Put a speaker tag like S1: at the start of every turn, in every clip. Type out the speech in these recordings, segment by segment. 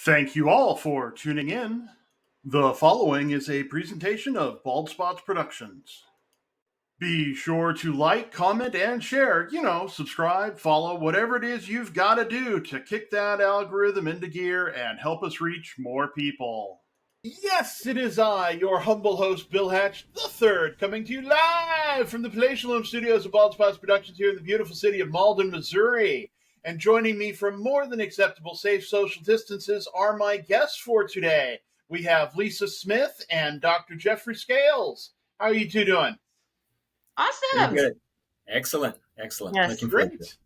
S1: Thank you all for tuning in. The following is a presentation of Bald Spots Productions. Be sure to like, comment, and share. Subscribe, follow, whatever it is you've got to do to kick that algorithm into gear and help us reach more people. Yes, it is I, your humble host, Bill Hatch III, coming to you live from the Palatial Loom Studios of Bald Spots Productions here in the beautiful city of Malden, Missouri. And joining me from more than acceptable safe social distances are my guests for today. We have Lisa Smith and Dr. Jeffrey Scales. How are you two doing?
S2: Very
S3: Awesome.
S2: good. Excellent. Excellent.
S3: Yes.
S2: Looking forward to it.
S1: Great.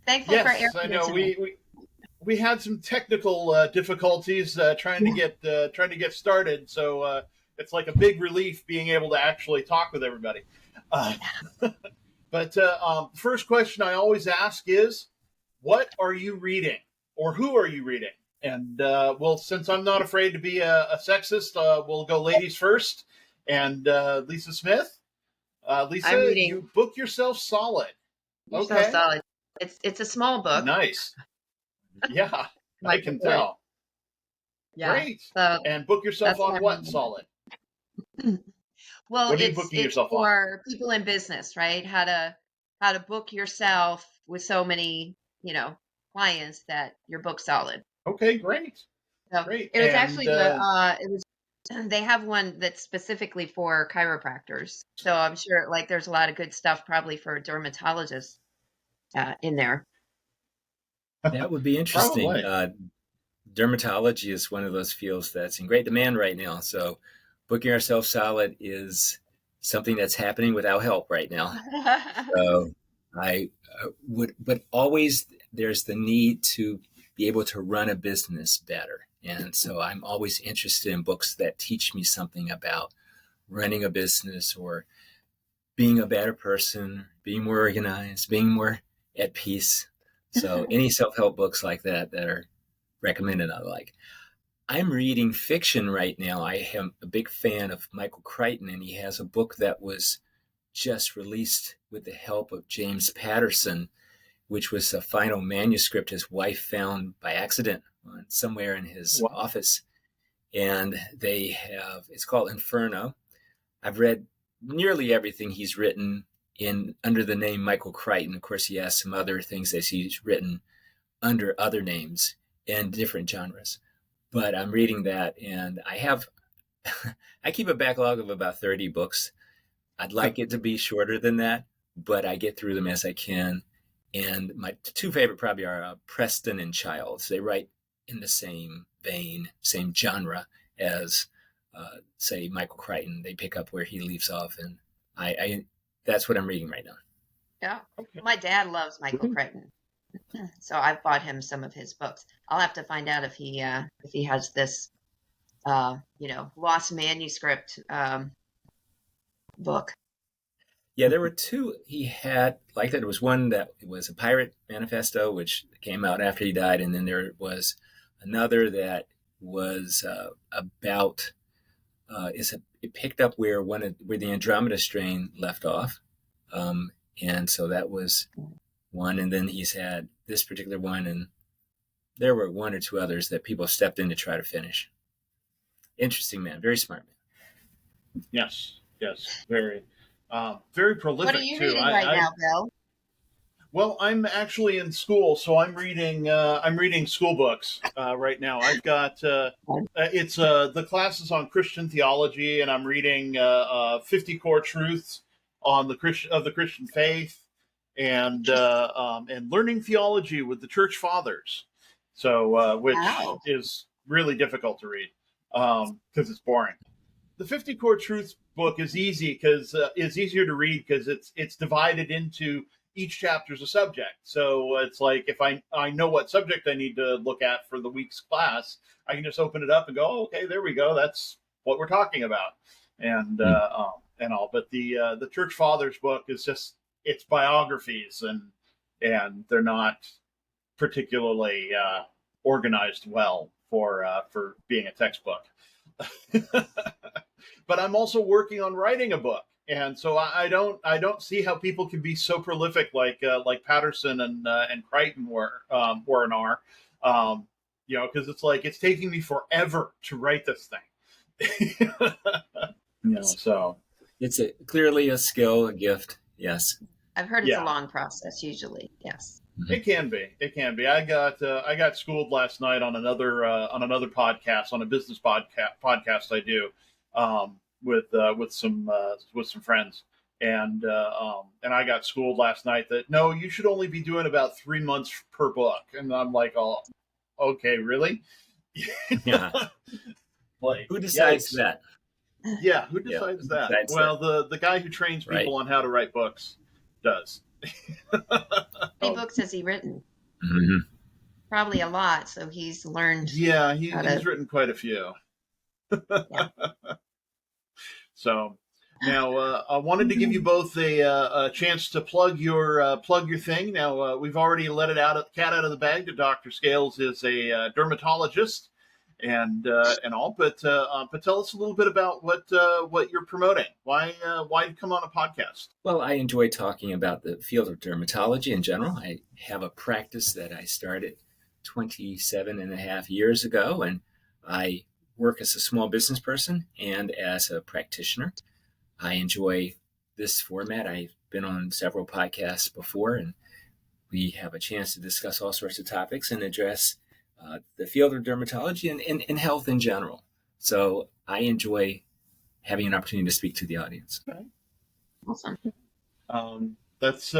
S3: Thankful for air
S1: Yes, I know
S3: conditioning.
S1: we had some technical difficulties trying to get started, so it's like a big relief being able to actually talk with everybody. Uh, but first question I always ask is, what are you reading, or who are you reading? And well, since I'm not afraid to be a sexist, we'll go ladies first. And Lisa Smith,
S3: I'm
S1: Lisa,
S3: reading
S1: you book yourself solid.
S3: Yourself
S1: Okay,
S3: Solid. It's a small book.
S1: nice. Yeah, I
S3: Michael
S1: can
S3: Boyd.
S1: tell.
S3: Yeah.
S1: Great.
S3: So
S1: And book yourself
S3: that's what
S1: on
S3: I'm
S1: what
S3: reading.
S1: solid?
S3: Well,
S1: What are you
S3: it's
S1: booking
S3: it's
S1: yourself on?
S3: for people in business, right? How to book yourself with so many, clients that your book solid.
S1: Okay, great.
S3: So
S1: Great.
S3: it was
S1: And
S3: actually it was they have one that's specifically for chiropractors. So I'm sure like there's a lot of good stuff probably for dermatologists in there.
S2: That would be interesting.
S1: probably.
S2: Dermatology is one of those fields that's in great demand right now. So booking ourselves solid is something that's happening without help right now. So I would, but always there's the need to be able to run a business better. And so I'm always interested in books that teach me something about running a business or being a better person, being more organized, being more at peace. So any self-help books like that that are recommended, I like. I'm reading fiction right now. I am a big fan of Michael Crichton, and he has a book that was just released with the help of James Patterson, which was a final manuscript his wife found by accident somewhere in his
S1: Wow.
S2: office. And it's called Inferno. I've read nearly everything he's written in under the name Michael Crichton. Of course, he has some other things that he's written under other names in different genres. But I'm reading that, and I keep a backlog of about 30 books. I'd like it to be shorter than that, but I get through them as I can. And my two favorite probably are Preston and Childs. They write in the same vein, same genre as say Michael Crichton. They pick up where he leaves off, and I that's what I'm reading right now.
S3: Yeah.
S1: Okay.
S3: My dad loves Michael Crichton. So I've bought him some of his books. I'll have to find out if he has this lost manuscript book.
S2: Yeah, there were two he had like that. It was one that was a pirate manifesto, which came out after he died, and then there was another that was about it picked up where where the Andromeda strain left off, and so that was one. And then he's had this particular one, and there were one or two others that people stepped in to try to finish. Interesting man, very smart man.
S1: Yes. Very, very
S3: What are
S1: prolific
S3: you
S1: too.
S3: reading right now, Bill?
S1: Well, I'm actually in school, so I'm reading school books right now. I've got it's the classes on Christian theology, and I'm reading 50 Core Truths on the Christian faith, and learning theology with the Church Fathers. So which
S3: Wow.
S1: is really difficult to read because it's boring. The 50 Core Truths book is easy because it's easier to read because it's divided into each chapter is a subject. So it's like if I know what subject I need to look at for the week's class, I can just open it up and go, oh, okay, there we go. That's what we're talking about, and all. But the Church Fathers book is just it's biographies and they're not particularly organized well for being a textbook. But I'm also working on writing a book, and so I don't see how people can be so prolific like Patterson and Crichton were and are. Um, because it's like it's taking me forever to write this thing. So
S2: it's clearly a skill, a gift. Yes,
S3: I've heard it's a long process usually. Yes,
S1: it can be. It can be. I got schooled last night on another podcast, on a business podcast I do, with some friends. And I got schooled last night that no, you should only be doing about 3 months per book. And I'm like, oh, okay, really?
S2: Yeah.
S1: Like,
S2: who decides that?
S1: Yeah, who decides that? Well, the guy who trains people on how to write books does.
S3: How many books has he written?
S2: Mm-hmm.
S3: Probably a lot. So he's learned.
S1: Yeah, he's written quite a few. Yeah. So. Now, I wanted to give you both a chance to plug your thing. Now, we've already let it cat out of the bag that Dr. Scales is a dermatologist and all, but tell us a little bit about what you're promoting. Why come on a podcast?
S2: Well, I enjoy talking about the field of dermatology in general. I have a practice that I started 27 and a half years ago, and I work as a small business person and as a practitioner. I enjoy this format. I've been on several podcasts before, and we have a chance to discuss all sorts of topics and address the field of dermatology and health in general. So I enjoy having an opportunity to speak to the audience.
S1: Okay.
S3: Awesome.
S1: That's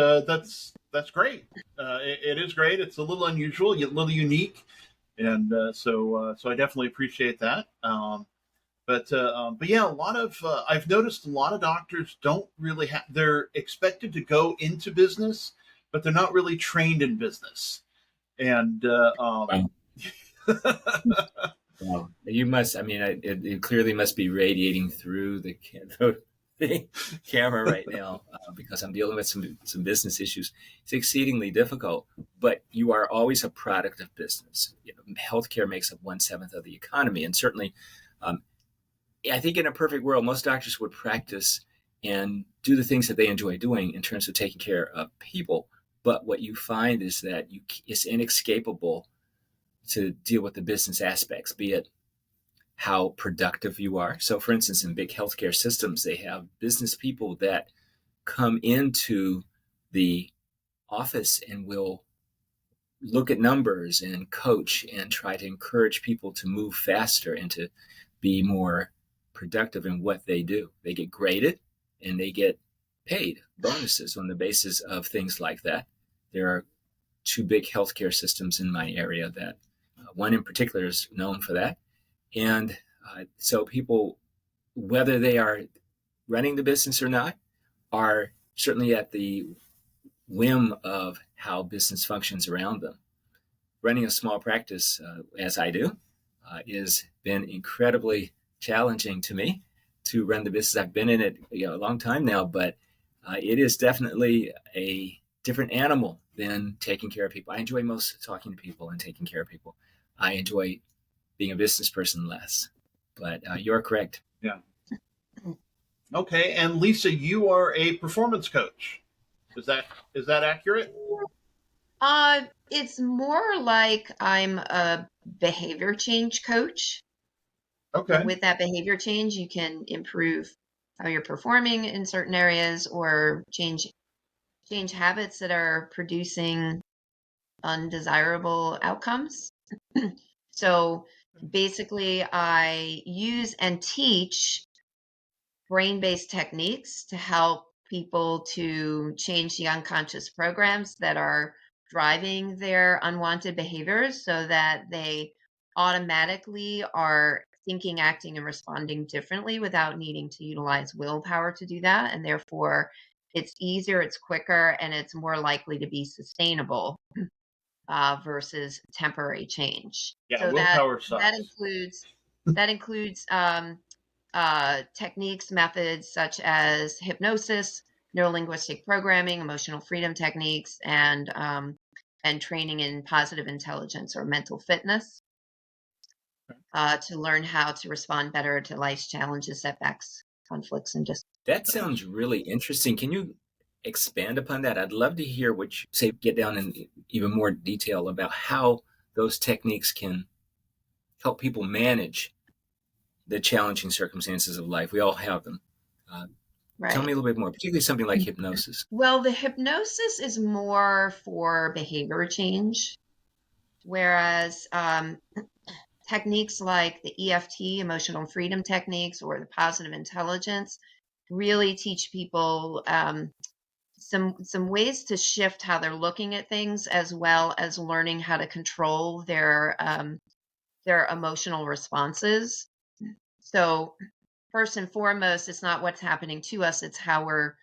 S1: great. It is great. It's a little unusual, a little unique, and so I definitely appreciate that. But yeah, a lot of I've noticed a lot of doctors don't really have. They're expected to go into business, but they're not really trained in business. And
S2: Wow. Well, you must. I mean, it clearly must be radiating through the camera right now because I'm dealing with some business issues. It's exceedingly difficult, but you are always a product of business. Healthcare makes up 1/7 of the economy, and certainly. I think in a perfect world, most doctors would practice and do the things that they enjoy doing in terms of taking care of people. But what you find is that it's inescapable to deal with the business aspects, be it how productive you are. So, for instance, in big healthcare systems, they have business people that come into the office and will look at numbers and coach and try to encourage people to move faster and to be more productive in what they do. They get graded and they get paid bonuses on the basis of things like that. There are 2 big healthcare systems in my area that one in particular is known for that. And so people, whether they are running the business or not, are certainly at the whim of how business functions around them. Running a small practice, as I do, has been incredibly challenging to me to run the business. I've been in it a long time now, but it is definitely a different animal than taking care of people. I enjoy most talking to people and taking care of people. I enjoy being a business person less, but you're correct.
S1: Yeah. Okay. And Lisa, you are a performance coach. Is that accurate?
S3: It's more like I'm a behavior change coach.
S1: Okay.
S3: With that behavior change, you can improve how you're performing in certain areas or change habits that are producing undesirable outcomes. So basically, I use and teach brain-based techniques to help people to change the unconscious programs that are driving their unwanted behaviors so that they automatically are thinking, acting, and responding differently without needing to utilize willpower to do that. And therefore, it's easier, it's quicker, and it's more likely to be sustainable versus temporary change.
S1: Yeah,
S3: so
S1: willpower sucks.
S3: That includes techniques, methods such as hypnosis, neurolinguistic programming, emotional freedom techniques, and training in positive intelligence or mental fitness to learn how to respond better to life's challenges, setbacks, conflicts, and just.
S2: That sounds really interesting. Can you expand upon that? I'd love to hear get down in even more detail about how those techniques can help people manage the challenging circumstances of life. We all have them. Tell me a little bit more, particularly something like hypnosis.
S3: Well, the hypnosis is more for behavior change, whereas techniques like the EFT, emotional freedom techniques, or the positive intelligence really teach people some ways to shift how they're looking at things, as well as learning how to control their emotional responses. So first and foremost, it's not what's happening to us, it's how we're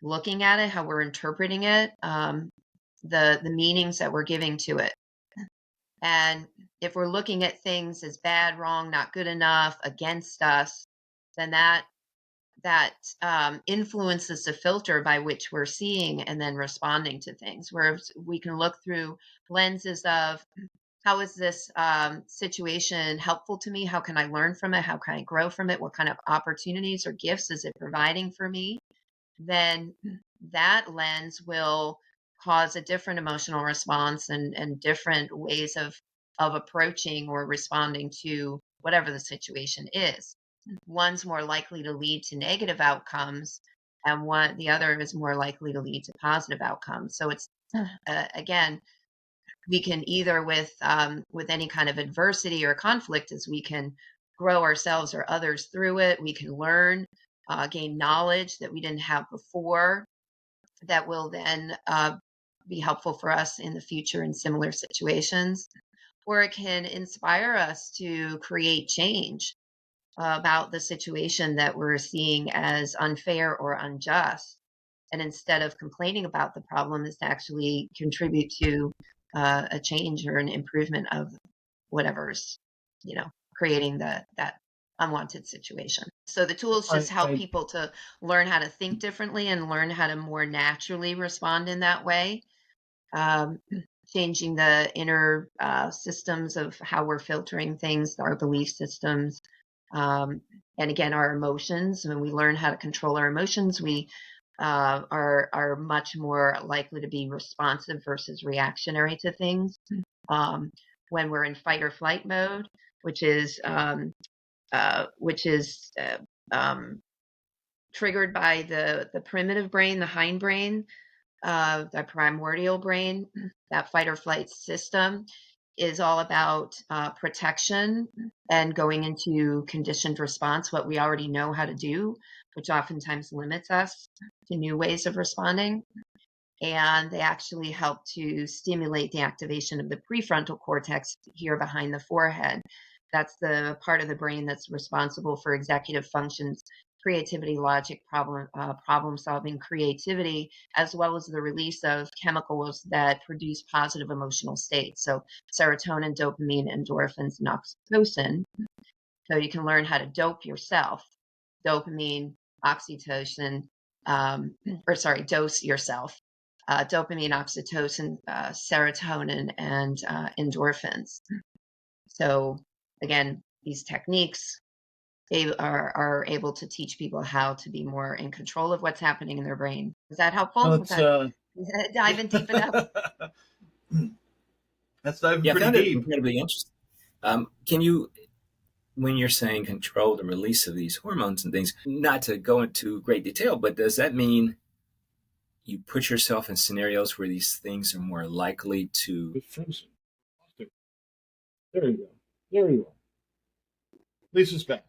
S3: looking at it, how we're interpreting it, the meanings that we're giving to it. And if we're looking at things as bad, wrong, not good enough, against us, then that influences the filter by which we're seeing and then responding to things. Whereas we can look through lenses of, how is this situation helpful to me? How can I learn from it? How can I grow from it? What kind of opportunities or gifts is it providing for me? Then that lens will cause a different emotional response and different ways of approaching or responding to whatever the situation is. One's more likely to lead to negative outcomes, and the other is more likely to lead to positive outcomes. So it's again, we can either with any kind of adversity or conflict, as we can grow ourselves or others through it, we can learn, gain knowledge that we didn't have before, that will then be helpful for us in the future in similar situations. Or it can inspire us to create change about the situation that we're seeing as unfair or unjust. And instead of complaining about the problem, is to actually contribute to a change or an improvement of whatever's, creating that unwanted situation. So the tools just help people to learn how to think differently and learn how to more naturally respond in that way. Changing the inner systems of how we're filtering things, our belief systems, and again, our emotions. When we learn how to control our emotions, we are much more likely to be responsive versus reactionary to things. When we're in fight or flight mode, which is triggered by the primitive brain, the hindbrain, the primordial brain, that fight or flight system is all about protection and going into conditioned response, what we already know how to do, which oftentimes limits us to new ways of responding. And they actually help to stimulate the activation of the prefrontal cortex here behind the forehead. That's the part of the brain that's responsible for executive functions, creativity, logic, problem solving, creativity, as well as the release of chemicals that produce positive emotional states. So serotonin, dopamine, endorphins, and oxytocin. So you can learn how to dope yourself. Dopamine, oxytocin, dose yourself. Dopamine, oxytocin, serotonin, and endorphins. So again, these techniques, they are able to teach people how to be more in control of what's happening in their brain. Is that helpful? Diving deep enough?
S1: That's diving
S2: pretty
S1: deep.
S2: Incredibly interesting. Can you, when you're saying control the release of these hormones and things, not to go into great detail, but does that mean you put yourself in scenarios where these things are more likely to...
S1: There you go. There you are. Lisa's back.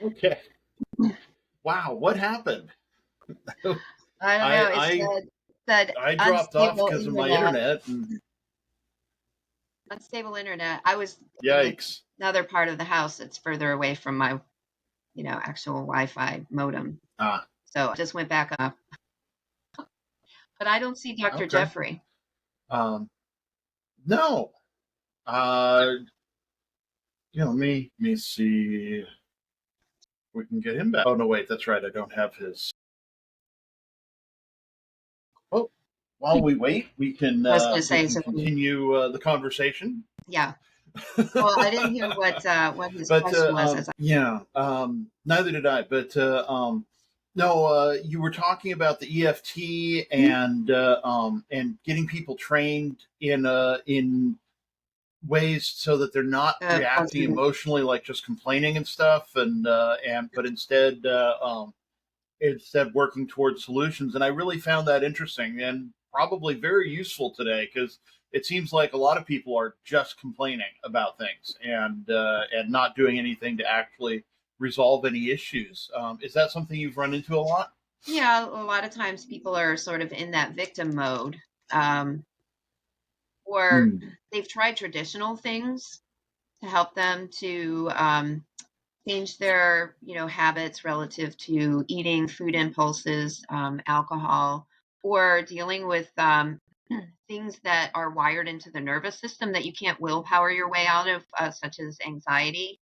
S1: Okay. Wow, what happened?
S3: I don't know. It said
S1: I dropped off because of my internet.
S3: Unstable internet. I was
S1: yikes.
S3: Another part of the house that's further away from my, actual Wi-Fi modem. So I just went back up. But I don't see Dr. Jeffrey.
S1: No. Let me see. We can get him back. Oh no, wait, that's right. I don't have his. Oh, while we wait, we can continue the conversation.
S3: Yeah. Well, I didn't hear what his question was.
S1: Neither did I. But no, you were talking about the EFT and getting people trained in ways so that they're not reacting
S3: Positive.
S1: emotionally, like just complaining and stuff, but instead working towards solutions. And I really found that interesting and probably very useful today, because it seems like a lot of people are just complaining about things and not doing anything to actually resolve any issues. Is that something you've run into a lot?
S3: Yeah, a lot of times people are sort of in that victim mode, um, or
S1: Mm.
S3: they've tried traditional things to help them to change their, habits relative to eating, food impulses, alcohol, or dealing with things that are wired into the nervous system that you can't willpower your way out of, such as anxiety,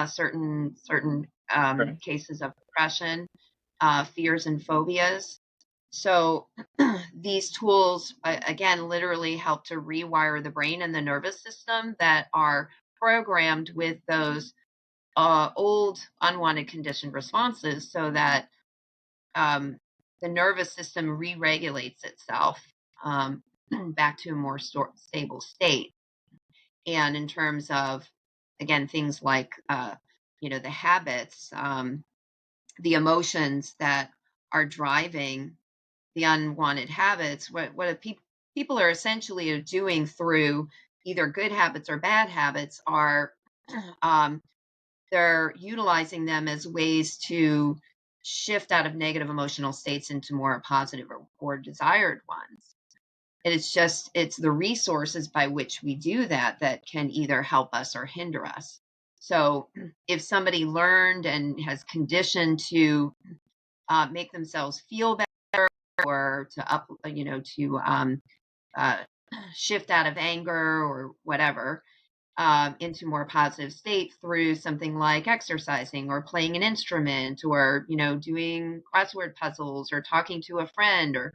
S3: certain
S1: Okay.
S3: cases of depression, fears and phobias. So these tools, again, literally help to rewire the brain and the nervous system that are programmed with those old unwanted conditioned responses, so that um, the nervous system re-regulates itself um, back to a more stable state. And in terms of, again, things like, the habits, the emotions that are driving the unwanted habits, people are essentially doing through either good habits or bad habits are um, they're utilizing them as ways to shift out of negative emotional states into more positive or desired ones. And it's the resources by which we do that that can either help us or hinder us. So if somebody learned and has conditioned to make themselves feel better, or to uh, shift out of anger or whatever, into more positive state through something like exercising or playing an instrument, or doing crossword puzzles or talking to a friend, or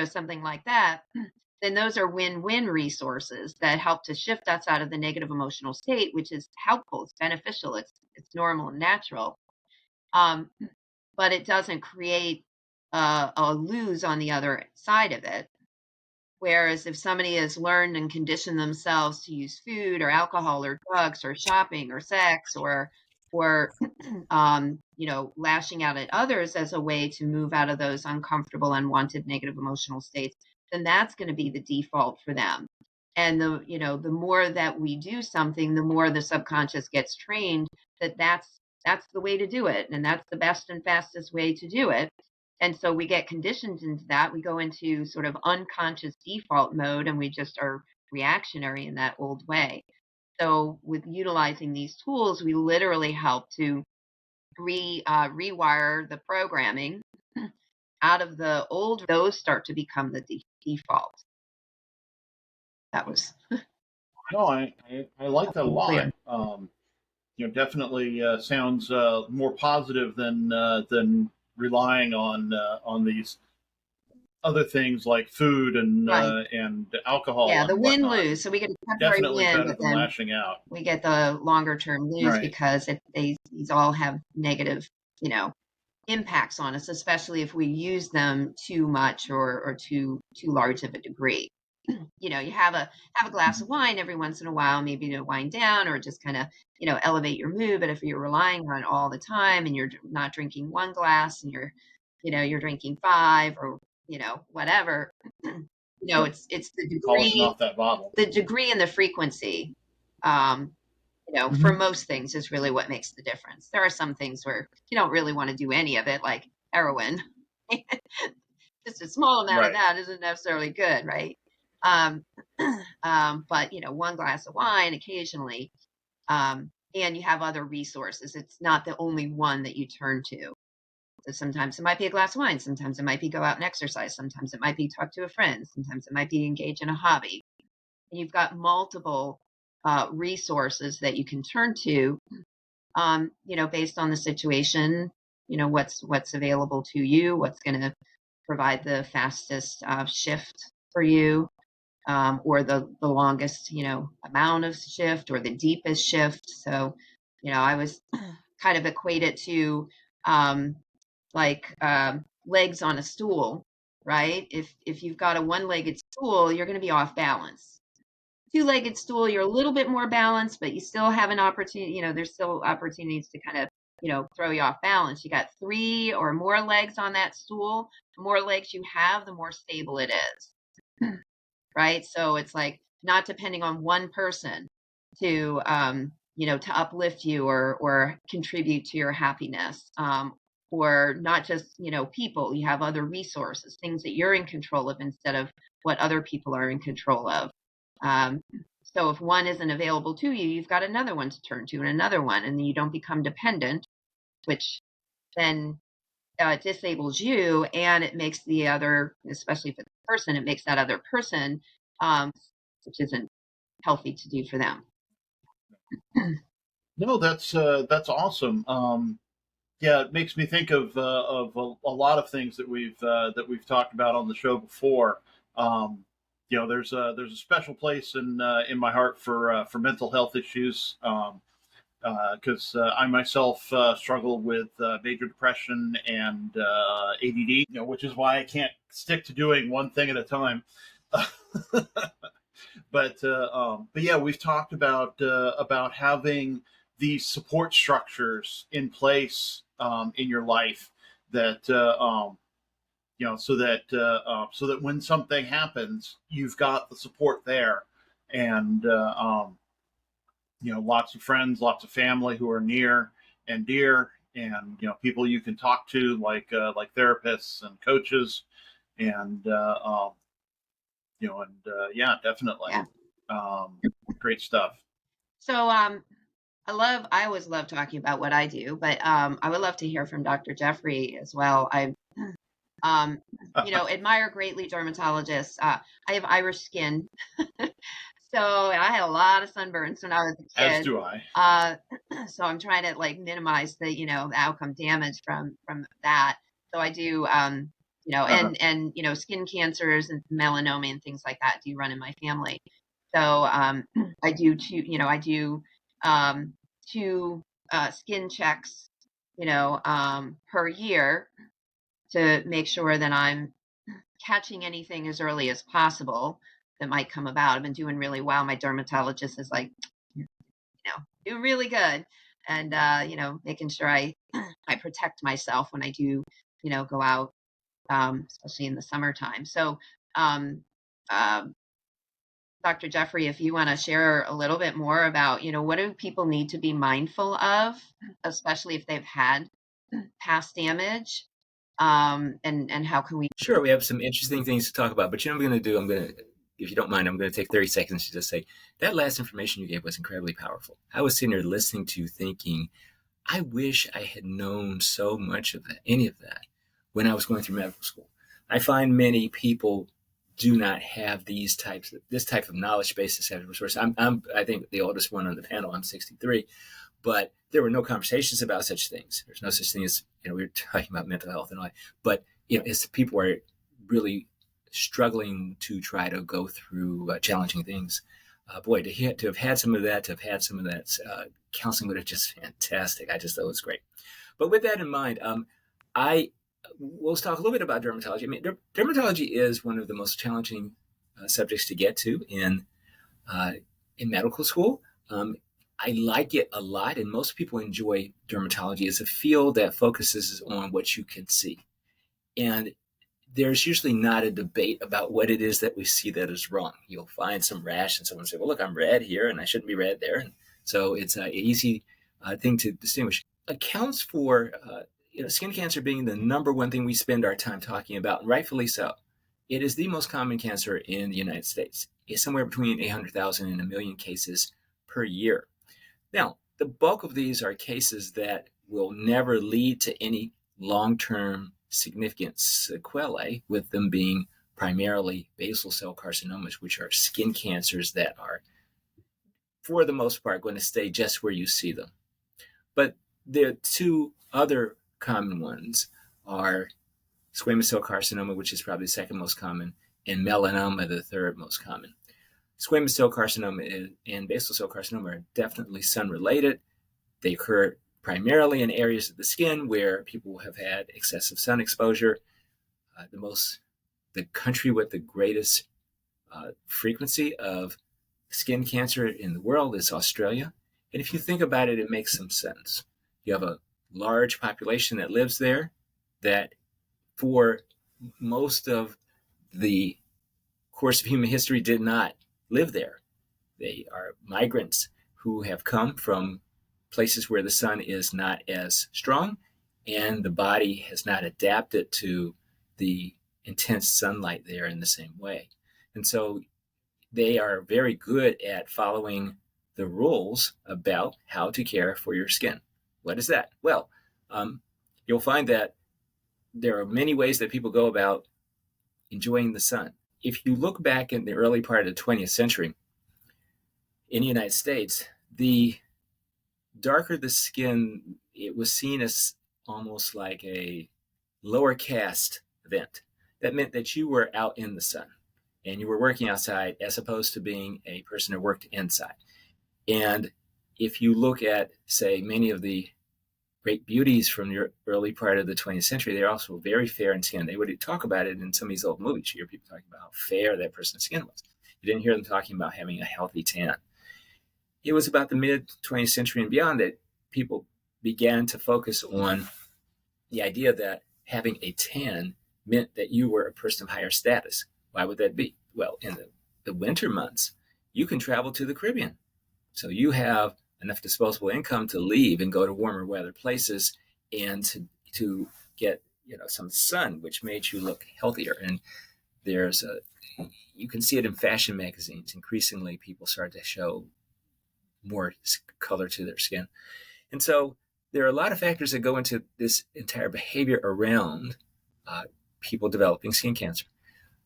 S3: something like that, then those are win-win resources that help to shift us out of the negative emotional state, which is helpful, it's beneficial, it's normal and natural. um, but it doesn't create a lose on the other side of it. Whereas if somebody has learned and conditioned themselves to use food or alcohol or drugs or shopping or sex, or lashing out at others as a way to move out of those uncomfortable, unwanted, negative emotional states, then that's going to be the default for them. And the more that we do something, the more the subconscious gets trained that that's the way to do it, and that's the best and fastest way to do it. And so we get conditioned into that. We go into sort of unconscious default mode, and we just are reactionary in that old way. So with utilizing these tools, we literally help to rewire the programming out of the old. Those start to become the default. That was
S1: No, I like that a lot.
S3: clear.
S1: Definitely sounds more positive than relying on these other things like food
S3: Right.
S1: and alcohol
S3: Yeah, the
S1: and
S3: win
S1: whatnot.
S3: lose. So we get a temporary
S1: Definitely
S3: win,
S1: better
S3: but
S1: than
S3: then
S1: lashing out.
S3: we get the longer term lose,
S1: Right.
S3: because these all have negative, you know, impacts on us, especially if we use them too much, or too large of a degree. You have a glass of wine every once in a while, maybe to wind down or just kind of elevate your mood. But if you're relying on it all the time, and you're not drinking one glass, and you're drinking five, or whatever,
S1: Yep.
S3: it's the
S1: Polishing
S3: degree
S1: off that bottle.
S3: the degree and the frequency, um, for
S1: Hmm.
S3: most things, is really what makes the difference. There are some things where you don't really want to do any of it, like heroin. Just a small amount of
S1: Right.
S3: that isn't necessarily good, right? Um, but one glass of wine occasionally, and you have other resources. It's not the only one that you turn to. So sometimes it might be a glass of wine. Sometimes it might be go out and exercise. Sometimes it might be talk to a friend. Sometimes it might be engage in a hobby. And you've got multiple resources that you can turn to, based on the situation. What's available to you, what's going to provide the fastest shift for you, or the longest, amount of shift, or the deepest shift. So, I was kind of equate it to um, like legs on a stool, right? If you've got a one-legged stool, you're going to be off balance. two-legged stool, you're a little bit more balanced, but you still have an opportunity, there's still opportunities to kind of, throw you off balance. You got 3 or more legs on that stool. The more legs you have, the more stable it is. Right? So it's like not depending on one person to, to uplift you or contribute to your happiness. Or not just, people, you have other resources, things that you're in control of instead of what other people are in control of. So if one isn't available to you, you've got another one to turn to and another one, and then you don't become dependent, which then disables you, and it makes the other, especially for the person, it makes that other person, which isn't healthy to do for them.
S1: No, that's awesome. Yeah, it makes me think of a lot of things that we've talked about on the show before. There's a special place in my heart for mental health issues. Because I myself struggle with major depression and ADD, which is why I can't stick to doing one thing at a time. But yeah, we've talked about having these support structures in place in your life that so that when something happens, you've got the support there, and lots of friends, lots of family who are near and dear, and people you can talk to, like therapists and coaches, and yeah, definitely.
S3: Yeah.
S1: Great stuff.
S3: So I always love talking about what I do, but I would love to hear from Dr. Jeffrey as well. I admire greatly dermatologists. I have Irish skin. So I had a lot of sunburns when I was a kid.
S1: As do I.
S3: So I'm trying to minimize the, the outcome damage from that. So I do, and skin cancers and melanoma and things like that do run in my family. So I do two skin checks, per year to make sure that I'm catching anything as early as possible that might come about. I've been doing really well. My dermatologist is like, do really good. And, making sure I protect myself when I do, go out, especially in the summertime. So, Dr. Jeffrey, if you want to share a little bit more about, what do people need to be mindful of, especially if they've had past damage, and how can we?
S2: Sure, we have some interesting things to talk about, but I'm going to, if you don't mind, I'm going to take 30 seconds to just say that last information you gave was incredibly powerful. I was sitting there listening to thinking, I wish I had known so much of that, any of that, when I was going through medical school. I find many people do not have this type of knowledge base, this type of resource. I think the oldest one on the panel. I'm 63, but there were no conversations about such things. There's no such thing as, we were talking about mental health and all that, but it's people are really struggling to try to go through challenging things. To have had some of that, counseling would have just fantastic. I just thought it was great. But with that in mind, we'll talk a little bit about dermatology. I mean, dermatology is one of the most challenging subjects to get to in medical school. I like it a lot, and most people enjoy dermatology as a field that focuses on what you can see. And there's usually not a debate about what it is that we see that is wrong. You'll find some rash and someone say, well, look, I'm red here and I shouldn't be red there. And so it's an easy thing to distinguish. Accounts for skin cancer being the number one thing we spend our time talking about, and rightfully so. It is the most common cancer in the United States. It's somewhere between 800,000 and 1 million cases per year. Now, the bulk of these are cases that will never lead to any long-term significant sequelae, with them being primarily basal cell carcinomas, which are skin cancers that are, for the most part, going to stay just where you see them. But the two other common ones are squamous cell carcinoma, which is probably the second most common, and melanoma, the third most common. Squamous cell carcinoma and basal cell carcinoma are definitely sun-related. They occur primarily in areas of the skin where people have had excessive sun exposure. The country with the greatest frequency of skin cancer in the world is Australia. And if you think about it, it makes some sense. You have a large population that lives there that for most of the course of human history did not live there. They are migrants who have come from places where the sun is not as strong and the body has not adapted to the intense sunlight there in the same way. And so they are very good at following the rules about how to care for your skin. What is that? Well, you'll find that there are many ways that people go about enjoying the sun. If you look back in the early part of the 20th century, in the United States, the darker the skin, it was seen as almost like a lower caste event. That meant that you were out in the sun and you were working outside as opposed to being a person who worked inside. And if you look at, say, many of the great beauties from the early part of the 20th century, they're also very fair in skin. They would talk about it in some of these old movies. You hear people talking about how fair that person's skin was. You didn't hear them talking about having a healthy tan. It was about the mid-20th century and beyond that people began to focus on the idea that having a tan meant that you were a person of higher status. Why would that be? Well, in the winter months, you can travel to the Caribbean. So you have enough disposable income to leave and go to warmer weather places and to get some sun, which made you look healthier. And you can see it in fashion magazines. Increasingly, people start to show more color to their skin. And so there are a lot of factors that go into this entire behavior around people developing skin cancer.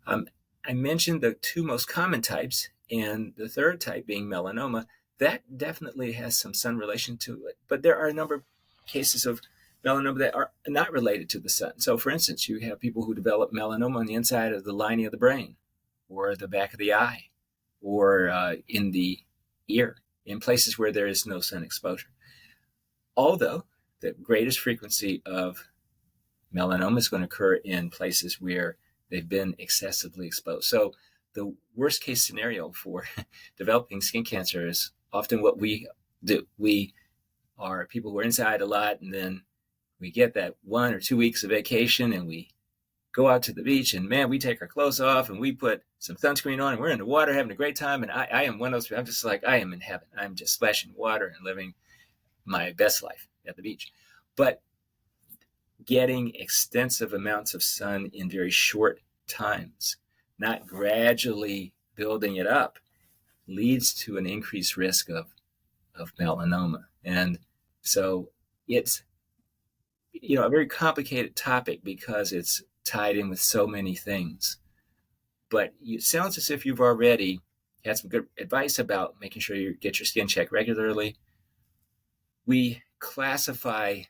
S2: I mentioned the two most common types, and the third type being melanoma. That definitely has some sun relation to it. But there are a number of cases of melanoma that are not related to the sun. So, for instance, you have people who develop melanoma on the inside of the lining of the brain or the back of the eye or in the ear, in places where there is no sun exposure. Although the greatest frequency of melanoma is going to occur in places where they've been excessively exposed. So the worst case scenario for developing skin cancer is often what we do. We are people who are inside a lot, and then we get that 1 or 2 weeks of vacation and we go out to the beach and man, we take our clothes off and we put some sunscreen on and we're in the water having a great time. And I am one of those people, I'm just like, I am in heaven. I'm just splashing water and living my best life at the beach. But getting extensive amounts of sun in very short times, not gradually building it up, leads to an increased risk of melanoma. And so it's a very complicated topic because it's tied in with so many things. But it sounds as if you've already had some good advice about making sure you get your skin checked regularly. We classify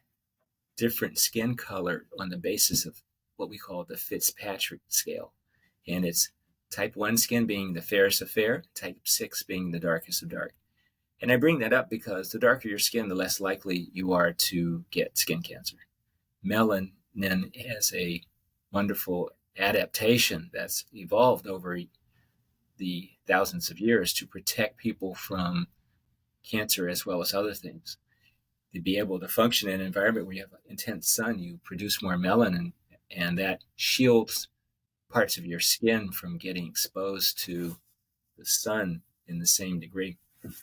S2: different skin color on the basis of what we call the Fitzpatrick scale. And it's type 1 skin being the fairest of fair, type 6 being the darkest of dark. And I bring that up because the darker your skin, the less likely you are to get skin cancer. Melanin has a wonderful adaptation that's evolved over the thousands of years to protect people from cancer as well as other things. To be able to function in an environment where you have intense sun, you produce more melanin, and that shields parts of your skin from getting exposed to the sun in the same degree.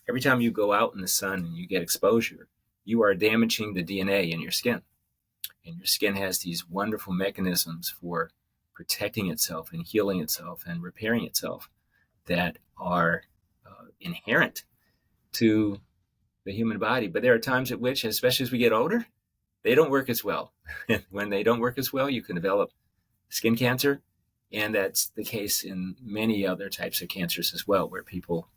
S2: Every time you go out in the sun and you get exposure, you are damaging the DNA in your skin. And your skin has these wonderful mechanisms for protecting itself and healing itself and repairing itself that are inherent to the human body. But there are times at which, especially as we get older, they don't work as well. When they don't work as well, you can develop skin cancer. And that's the case in many other types of cancers as well, where people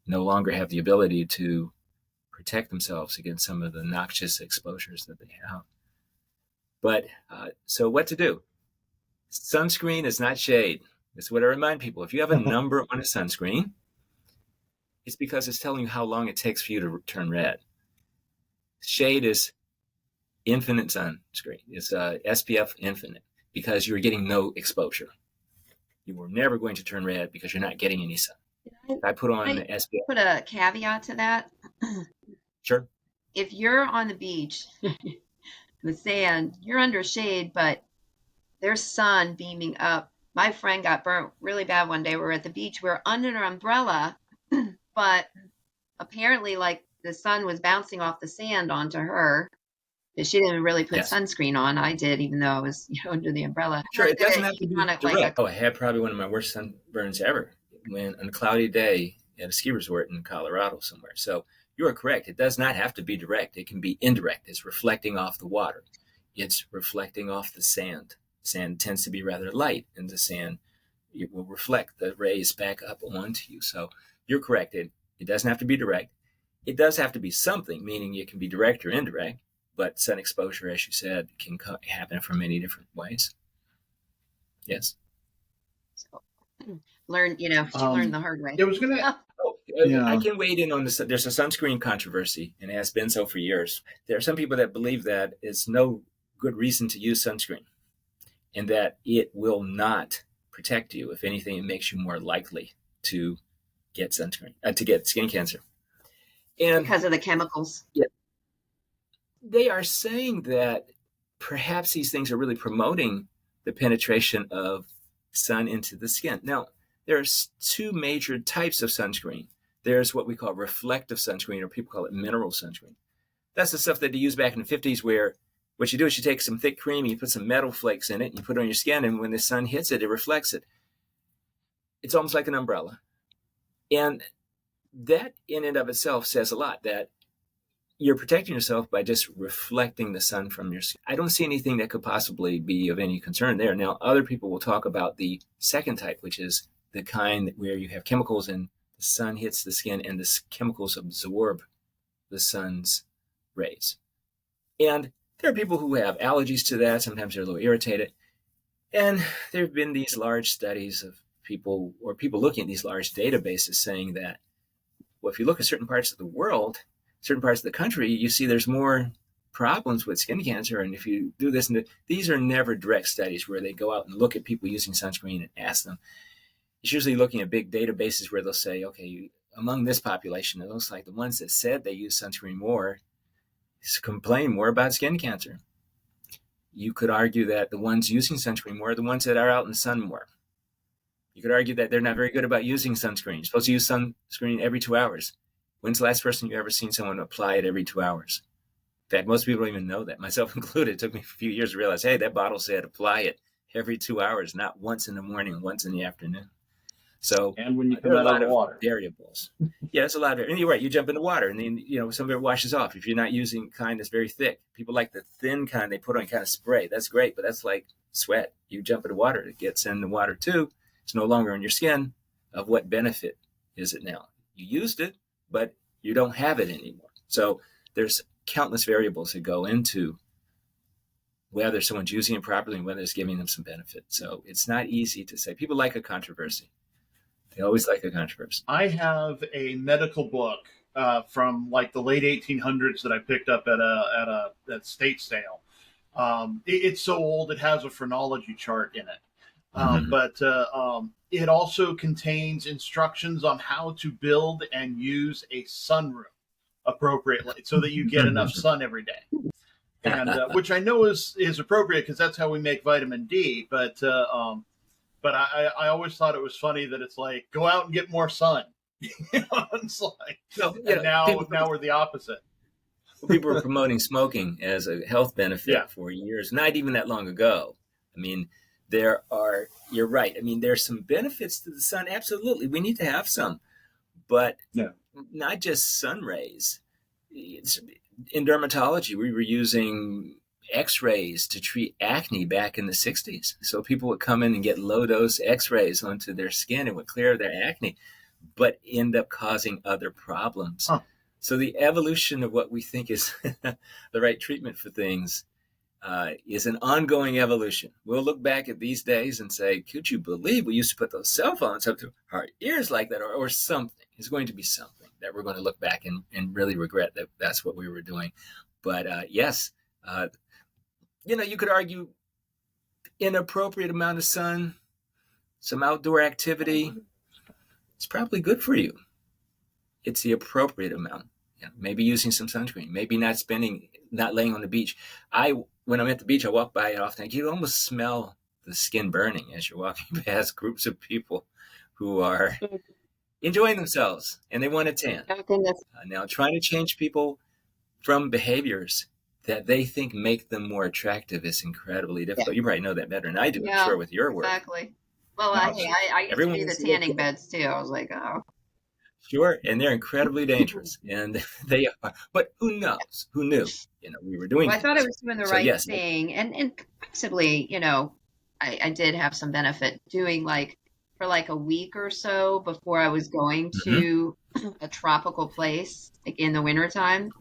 S2: no longer have the ability to protect themselves against some of the noxious exposures that they have. But so what to do? Sunscreen is not shade. That's what I remind people. If you have a number on a sunscreen, it's because it's telling you how long it takes for you to turn red. Shade is infinite sunscreen. It's SPF infinite because you're getting no exposure. You are never going to turn red because you're not getting any sun. If I put on
S3: I
S2: SPF,
S3: put a caveat to that.
S2: sure.
S3: If you're on the beach with sand, you're under shade, but there's sun beaming up. My friend got burnt really bad one day. We were at the beach. We were under an umbrella, but apparently, like the sun was bouncing off the sand onto her. She didn't really put
S2: Yes.
S3: sunscreen on. I did, even though I was under the umbrella.
S2: Sure, it doesn't have to be
S3: on it
S2: direct. I had probably one of my worst sunburns ever when on a cloudy day at a ski resort in Colorado somewhere. So you are correct. It does not have to be direct. It can be indirect. It's reflecting off the water. It's reflecting off the sand. Sand tends to be rather light, and the sand it will reflect the rays back up onto you. So you're correct. It doesn't have to be direct. It does have to be something, meaning it can be direct or indirect. But sun exposure, as you said, can happen from many different ways. Yes.
S3: So, learn the hard way.
S1: It was going to. Yeah.
S2: I can wade in on this. There's a sunscreen controversy, and it has been so for years. There are some people that believe that it's no good reason to use sunscreen, and that it will not protect you. If anything, it makes you more likely to get to get skin cancer. And
S3: because of the chemicals.
S2: Yeah. They are saying that perhaps these things are really promoting the penetration of sun into the skin. Now, there's two major types of sunscreen. There's what we call reflective sunscreen, or people call it mineral sunscreen. That's the stuff that they used back in the 50s, where what you do is you take some thick cream, you put some metal flakes in it, and you put it on your skin, and when the sun hits it, it reflects it. It's almost like an umbrella. And that in and of itself says a lot, that you're protecting yourself by just reflecting the sun from your skin. I don't see anything that could possibly be of any concern there. Now, other people will talk about the second type, which is the kind where you have chemicals and the sun hits the skin and the chemicals absorb the sun's rays. And there are people who have allergies to that. Sometimes they're a little irritated. And there have been these large studies of people looking at these large databases saying that, well, if you look at certain parts of the world, certain parts of the country, you see there's more problems with skin cancer. And if you do this, these are never direct studies where they go out and look at people using sunscreen and ask them. It's usually looking at big databases where they'll say, okay, among this population, it looks like the ones that said they use sunscreen more complain more about skin cancer. You could argue that the ones using sunscreen more are the ones that are out in the sun more. You could argue that they're not very good about using sunscreen. You're supposed to use sunscreen every 2 hours. When's the last person you ever seen someone apply it every 2 hours? In fact, most people don't even know that, myself included. It took me a few years to realize, hey, that bottle said apply it every 2 hours, not once in the morning, once in the afternoon. So,
S1: and when you come out of the water,
S2: variables. Yeah, it's a lot of, and you're right. You jump in the water, and then some of it washes off. If you're not using kind that's very thick, people like the thin kind they put on kind of spray. That's great, but that's like sweat. You jump in the water, it gets in the water too. It's no longer on your skin. Of what benefit is it now? You used it, but you don't have it anymore. So there's countless variables that go into whether someone's using it properly and whether it's giving them some benefit. So it's not easy to say. People like a controversy. They always like a controversy.
S1: I have a medical book from like the late 1800s that I picked up at a state sale. It's so old it has a phrenology chart in it. But it also contains instructions on how to build and use a sunroom appropriately so that you get enough sun every day. And which I know is appropriate because that's how we make vitamin D. But I always thought it was funny that it's like, go out and get more sun. It's like, now we're the opposite.
S2: People were promoting smoking as a health benefit for years, not even that long ago. I mean, you're right. I mean, there's some benefits to the sun. Absolutely. We need to have some, but not just sun rays. In dermatology, we were using X-rays to treat acne back in the 60s. So people would come in and get low-dose X-rays onto their skin and would clear their acne, but end up causing other problems. So the evolution of what we think is the right treatment for things is an ongoing evolution. We'll look back at these days and say, could you believe we used to put those cell phones up to our ears like that, or something? It's going to be something that we're going to look back and really regret that that's what we were doing. But yes, you could argue inappropriate amount of sun, some outdoor activity, it's probably good for you. It's the appropriate amount. Maybe using some sunscreen, maybe not laying on the beach. When I'm at the beach, I walk by it often. You almost smell the skin burning as you're walking past groups of people who are enjoying themselves and they want a tan.
S3: Oh, goodness.
S2: Now, trying to change people from behaviors that they think make them more attractive is incredibly difficult. You probably know that better than I do, I'm sure, with your work.
S3: Exactly. Well, I used to do the tanning beds too. I was like, oh.
S2: Sure, and they're incredibly dangerous, and they are. But who knows? Who knew? We were doing.
S3: Well, I thought I was doing the right thing, and possibly, I did have some benefit doing for a week or so before I was going to a tropical place, like in the wintertime,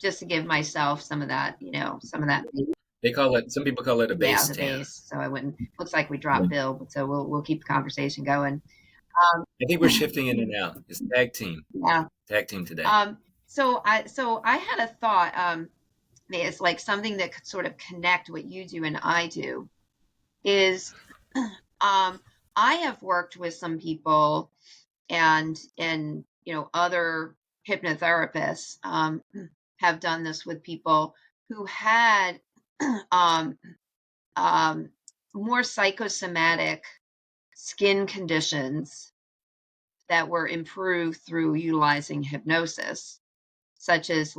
S3: just to give myself some of that, some of that.
S2: Some people call it a base tan.
S3: Base. So I wouldn't. Looks like we dropped Bill, but so we'll keep the conversation going.
S2: I think we're shifting in and out. It's tag team.
S3: Yeah.
S2: Tag team today.
S3: So I had a thought. It's like something that could sort of connect what you do and I do. Is I have worked with some people and other hypnotherapists have done this with people who had more psychosomatic skin conditions that were improved through utilizing hypnosis, such as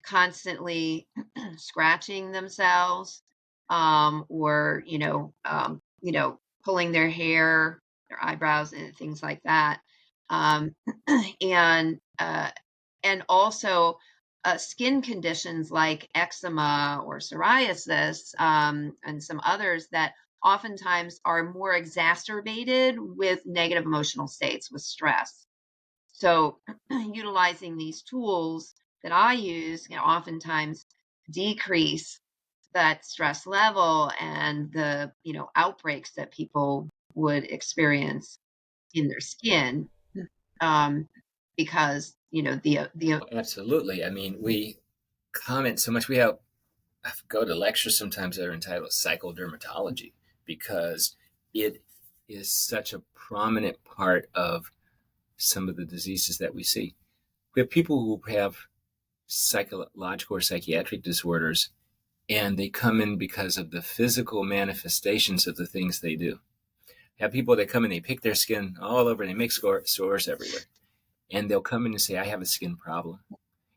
S3: constantly scratching themselves, or pulling their hair, their eyebrows, and things like that, and also skin conditions like eczema or psoriasis, and some others that oftentimes are more exacerbated with negative emotional states, with stress. So utilizing these tools that I use oftentimes decrease that stress level and the outbreaks that people would experience in their skin, because the
S2: Absolutely. I mean, we comment so much. I go to lectures sometimes that are entitled psychodermatology, because it is such a prominent part of some of the diseases that we see. We have people who have psychological or psychiatric disorders, and they come in because of the physical manifestations of the things they do. We have people that come in, they pick their skin all over, and they make sores everywhere. And they'll come in and say, I have a skin problem.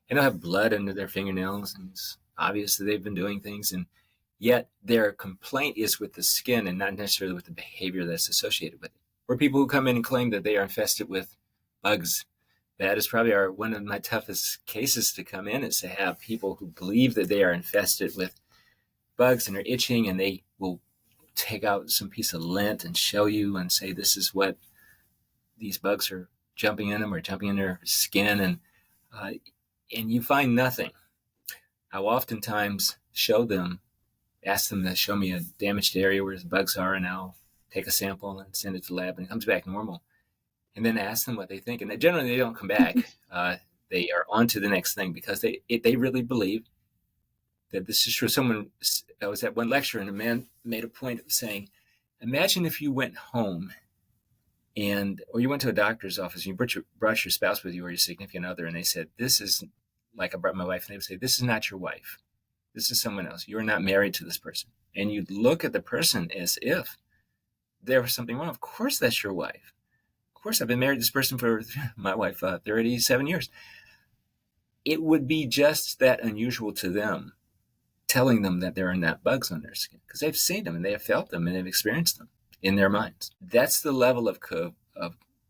S2: And they'll have blood under their fingernails, and it's obvious that they've been doing things. And yet their complaint is with the skin and not necessarily with the behavior that's associated with it. Or people who come in and claim that they are infested with bugs. That is probably one of my toughest cases to come in, is to have people who believe that they are infested with bugs and are itching, and they will take out some piece of lint and show you and say, this is what these bugs are jumping in them or jumping in their skin, and you find nothing. I'll oftentimes ask them to show me a damaged area where the bugs are, and I'll take a sample and send it to the lab, and it comes back normal. And then ask them what they think, and generally they don't come back. They are on to the next thing, because they really believe that this is true. I was at one lecture, and a man made a point of saying, imagine if you went home or you went to a doctor's office, and you brought your spouse with you or your significant other, and they said, this is, like I brought my wife, and they would say, this is not your wife. This is someone else. You are not married to this person. And you'd look at the person as if there was something wrong. Of course that's your wife. Of course I've been married to this person for, my wife, 37 years. It would be just that unusual to them, telling them that there are not bugs on their skin, because they've seen them and they have felt them and they've experienced them in their minds. That's the level of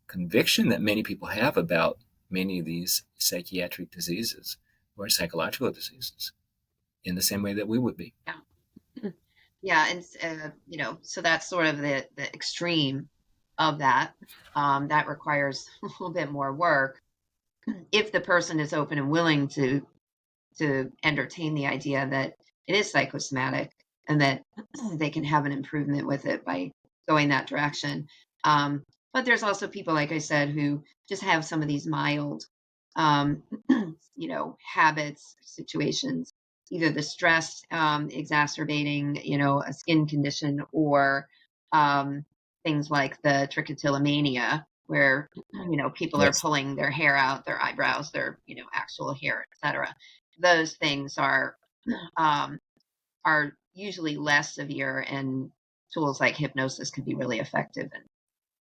S2: conviction that many people have about many of these psychiatric diseases or psychological diseases, in the same way that we would be.
S3: Yeah. And, so that's sort of the extreme of that. That requires a little bit more work if the person is open and willing to entertain the idea that it is psychosomatic and that they can have an improvement with it by going that direction. But there's also people, like I said, who just have some of these mild, habits, situations, either the stress exacerbating, a skin condition, or things like the trichotillomania, where, people are
S2: Yes.
S3: pulling their hair out, their eyebrows, their, actual hair, etc. Those things um, are usually less severe, and tools like hypnosis can be really effective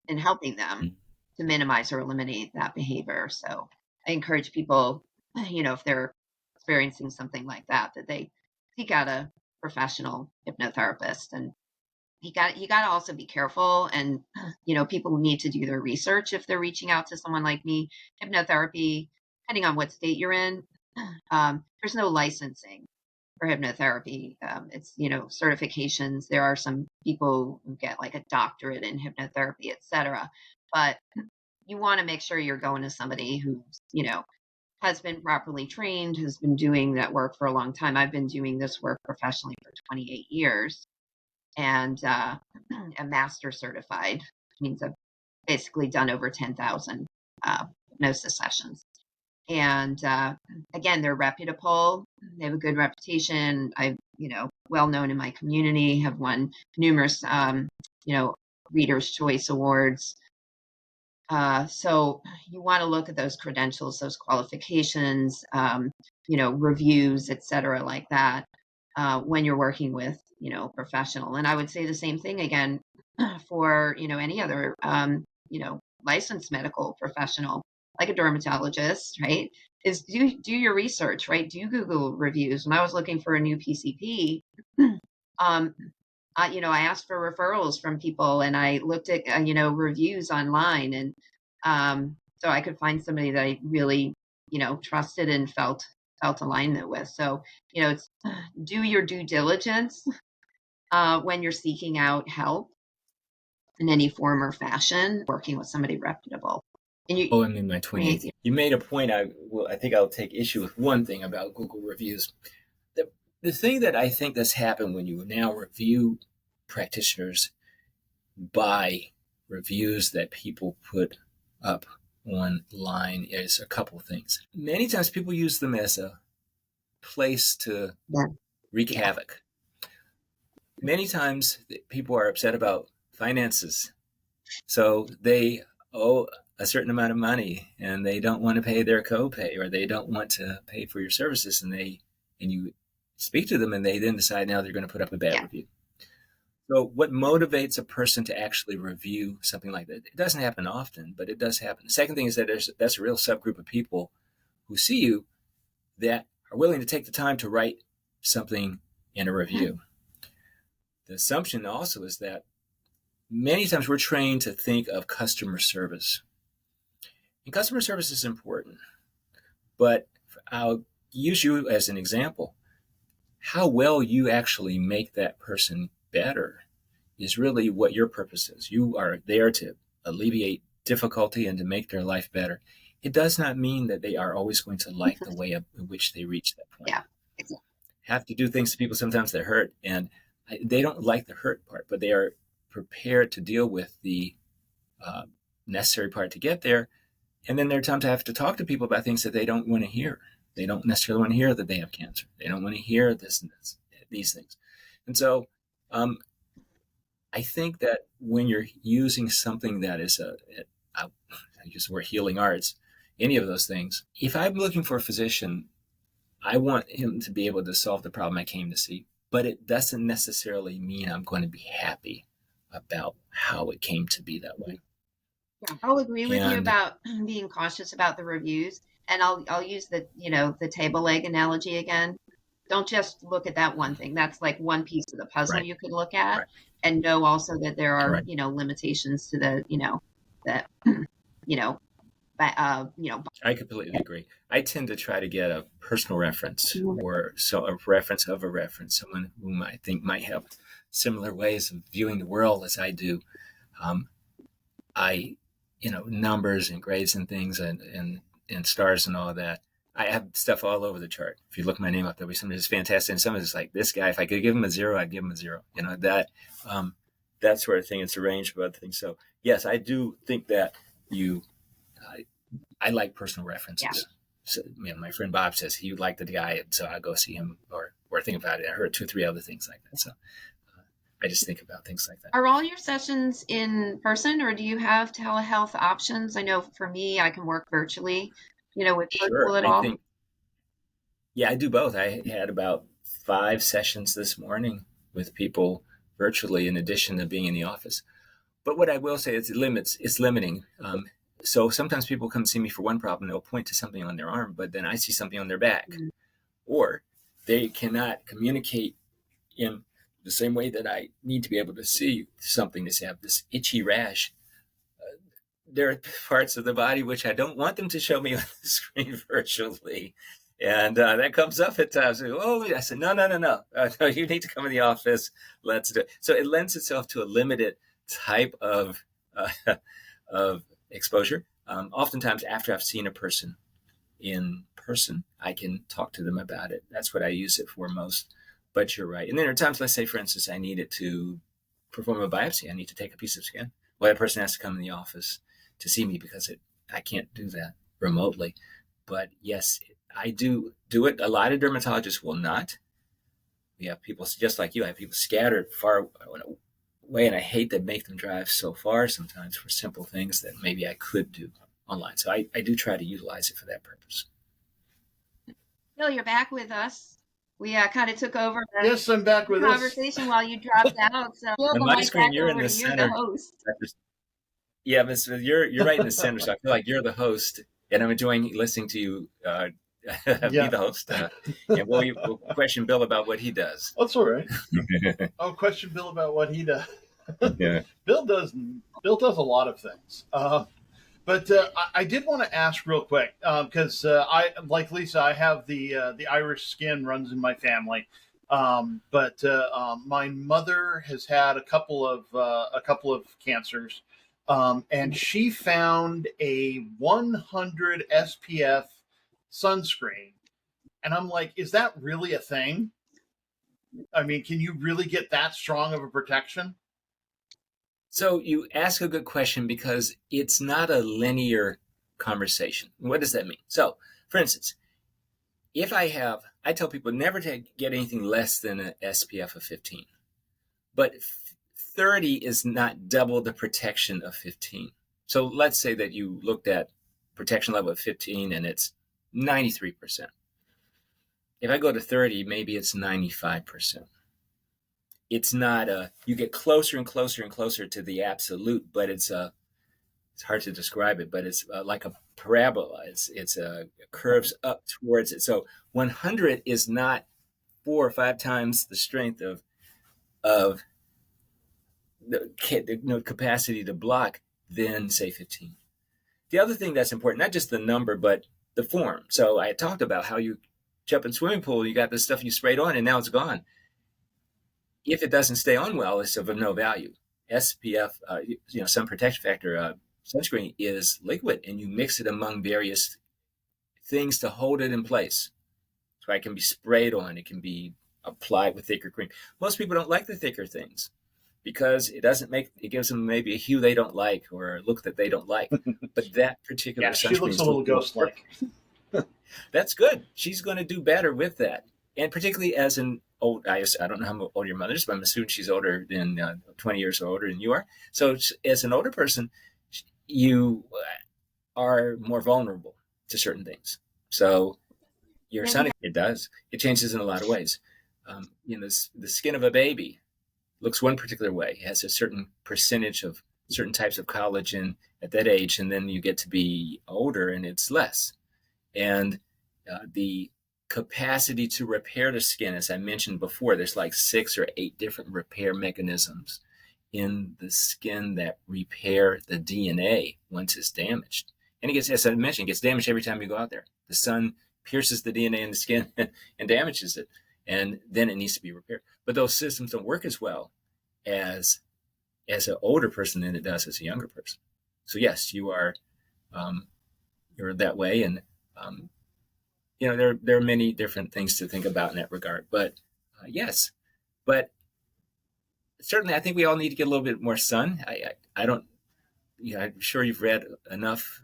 S3: in helping them
S2: Mm.
S3: to minimize or eliminate that behavior. So I encourage people, if they're experiencing something like that, that they seek out a professional hypnotherapist. And you got to also be careful, and people need to do their research if they're reaching out to someone like me. Hypnotherapy, depending on what state you're in, there's no licensing for hypnotherapy. It's certifications. There are some people who get like a doctorate in hypnotherapy, etc. But you want to make sure you're going to somebody who's has been properly trained, has been doing that work for a long time. I've been doing this work professionally for 28 years, and a master certified, which means I've basically done over 10,000 hypnosis sessions. And again, they're reputable. They have a good reputation. I've, well known in my community, have won numerous, Reader's Choice Awards. So you want to look at those credentials, those qualifications, reviews, et cetera, like that, when you're working with, professional. And I would say the same thing again for, any other, licensed medical professional, like a dermatologist, right? Is do your research, right? Do Google reviews. When I was looking for a new PCP, I asked for referrals from people, and I looked at, reviews online, and so I could find somebody that I really, trusted and felt alignment with. So, it's do your due diligence when you're seeking out help in any form or fashion, working with somebody reputable. And
S2: I'm in my 28th. You made a point. I think I'll take issue with one thing about Google reviews. The thing that I think that's happened when you now review practitioners by reviews that people put up online is a couple of things. Many times people use them as a place to wreak havoc. Many times people are upset about finances, so they owe a certain amount of money and they don't want to pay their copay, or they don't want to pay for your services, and you speak to them and they then decide now they're going to put up a bad review. So what motivates a person to actually review something like that? It doesn't happen often, but it does happen. The second thing is that that's a real subgroup of people who see you that are willing to take the time to write something in a review. The assumption also is that many times we're trained to think of customer service. And customer service is important, but I'll use you as an example. How well you actually make that person better is really what your purpose is. You are there to alleviate difficulty and to make their life better. It does not mean that they are always going to like the way in which they reach that point.
S3: Yeah, exactly.
S2: Have to do things to people sometimes that hurt, and they don't like the hurt part, but they are prepared to deal with the necessary part to get there. And then there are times I have to talk to people about things that they don't want to hear. They don't necessarily want to hear that they have cancer. They don't want to hear this and this, these things. And so I think that when you're using something that is I use the word healing arts, any of those things, if I'm looking for a physician, I want him to be able to solve the problem I came to see, but it doesn't necessarily mean I'm going to be happy about how it came to be that way.
S3: Yeah, I'll agree with you about being cautious about the reviews, and I'll use the the table leg analogy again. Don't just look at that one thing. That's like one piece of the puzzle you could look at, and know also that there are limitations to the that
S2: I completely agree. I tend to try to get a personal reference, or a reference of a reference, someone whom I think might have similar ways of viewing the world as I do. Numbers and grades and things and stars and all of that. I have stuff all over the chart. If you look my name up, there'll be somebody who's fantastic, and somebody who's like, this guy, if I could give him a 0, I'd give him a 0. That sort of thing. It's a range of other things. So yes, I do think that I like personal references. Yeah. So, my friend Bob says he liked the guy, and so I go see him or think about it. I heard 2 or 3 other things like that. So I just think about things like that.
S3: Are all your sessions in person, or do you have telehealth options? I know for me, I can work virtually, with virtual
S2: Sure.
S3: at
S2: I
S3: all.
S2: think, yeah, I do both. I had about 5 sessions this morning with people virtually in addition to being in the office. But what I will say is it's limiting. So sometimes people come see me for one problem, they'll point to something on their arm, but then I see something on their back.
S3: Mhm.
S2: Or they cannot communicate in the same way that I need to be able to see something. They have this itchy rash. There are parts of the body which I don't want them to show me on the screen virtually. And that comes up at times. I said, no. No, you need to come in the office. Let's do it. So it lends itself to a limited type of of exposure. Oftentimes, after I've seen a person in person, I can talk to them about it. That's what I use it for most. But you're right. And then there are times, let's say, for instance, I needed to perform a biopsy. I need to take a piece of skin. Well, that person has to come in the office to see me because I can't do that remotely. But yes, I do it. A lot of dermatologists will not. We have people just like you. I have people scattered far away, and I hate to make them drive so far sometimes for simple things that maybe I could do online. So I do try to utilize it for that purpose.
S3: Bill, you're back with us. We kind of took over the
S1: Yes, I'm back with us.
S3: conversation while you dropped out. So
S2: On my screen, you're in the
S3: you,
S2: center.
S3: the host.
S2: Yeah, but you're right in the center, so I feel like you're the host, and I'm enjoying listening to you be the host. And we'll question Bill about what he does.
S1: That's all right. I'll question Bill about what he does.
S2: Yeah.
S1: Bill does a lot of things. But I did want to ask real quick because I, like Lisa, I have the Irish skin runs in my family. But my mother has had a couple of cancers, and she found a 100 SPF sunscreen, and I'm like, is that really a thing? I mean, can you really get that strong of a protection?
S2: So you ask a good question because it's not a linear conversation. What does that mean? So, for instance, if I tell people never to get anything less than an SPF of 15, but 30 is not double the protection of 15. So let's say that you looked at protection level of 15 and it's 93%. If I go to 30, maybe it's 95%. It's not you get closer and closer and closer to the absolute, but it's hard to describe it, but it's like a parabola. It curves up towards it. So 100 is not 4 or 5 times the strength of the capacity to block than say 15. The other thing that's important, not just the number, but the form. So I talked about how you jump in swimming pool, you got this stuff you sprayed on and now it's gone. If it doesn't stay on well, it's of no value. SPF, sun protection factor sunscreen is liquid, and you mix it among various things to hold it in place. So it can be sprayed on, it can be applied with thicker cream. Most people don't like the thicker things because it gives them maybe a hue they don't like or a look that they don't like. But that particular sunscreen,
S1: she looks a little ghost-like.
S2: That's good. She's going to do better with that, and particularly as an old, I don't know how old your mother is, but I'm assuming she's older than 20 years older than you are. So as an older person, you are more vulnerable to certain things. So your sun, it changes in a lot of ways. The skin of a baby looks one particular way. It has a certain percentage of certain types of collagen at that age, and then you get to be older and it's less. And the capacity to repair the skin, as I mentioned before, there's like 6 or 8 different repair mechanisms in the skin that repair the DNA once it's damaged. And it gets, as I mentioned, it gets damaged every time you go out there. The sun pierces the DNA in the skin and damages it, and then it needs to be repaired. But those systems don't work as well as an older person than it does as a younger person. So yes, you're that way, and there are many different things to think about in that regard. But yes, but certainly I think we all need to get a little bit more sun. I don't, I'm sure you've read enough,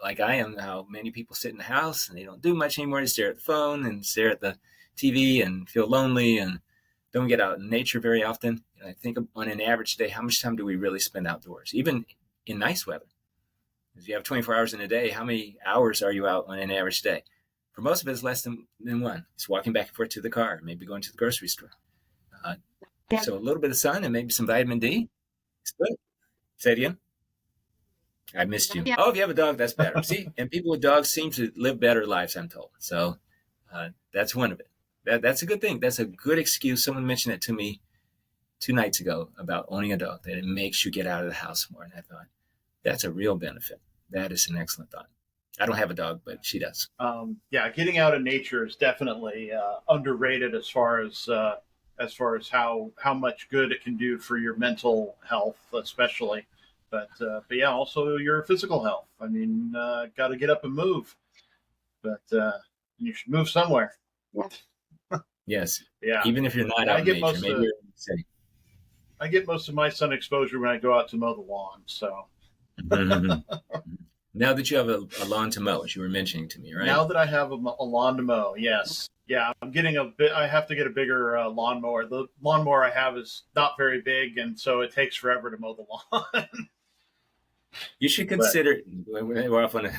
S2: like I am, how many people sit in the house and they don't do much anymore. They stare at the phone and stare at the TV and feel lonely. And don't get out in nature very often. And I think on an average day, how much time do we really spend outdoors, even in nice weather? If you have 24 hours in a day, how many hours are you out on an average day? For most of it, it's less than one. It's walking back and forth to the car, maybe going to the grocery store. So a little bit of sun and maybe some vitamin D. It's good. Say it again. I missed you.
S3: Yeah.
S2: Oh, if you have a dog, that's better. See, and people with dogs seem to live better lives, I'm told. So that's one of it. That's a good thing. That's a good excuse. Someone mentioned it to me 2 nights ago about owning a dog, that it makes you get out of the house more. And I thought, that's a real benefit. That is an excellent thought. I don't have a dog, but she does.
S1: Yeah, getting out in nature is definitely underrated as far as how much good it can do for your mental health, especially. But yeah, also your physical health. I mean, got to get up and move. But you should move somewhere.
S2: Yes.
S1: Yeah.
S2: Even if you're not out in nature, maybe you're in the city.
S1: I get most of my sun exposure when I go out to mow the lawn. So.
S2: Now that you have a lawn to mow, as you were mentioning to me, right?
S1: Now that I have a lawn to mow, yes. Yeah, I'm getting I have to get a bigger lawnmower. The lawnmower I have is not very big, and so it takes forever to mow the lawn.
S2: You should consider, we're off on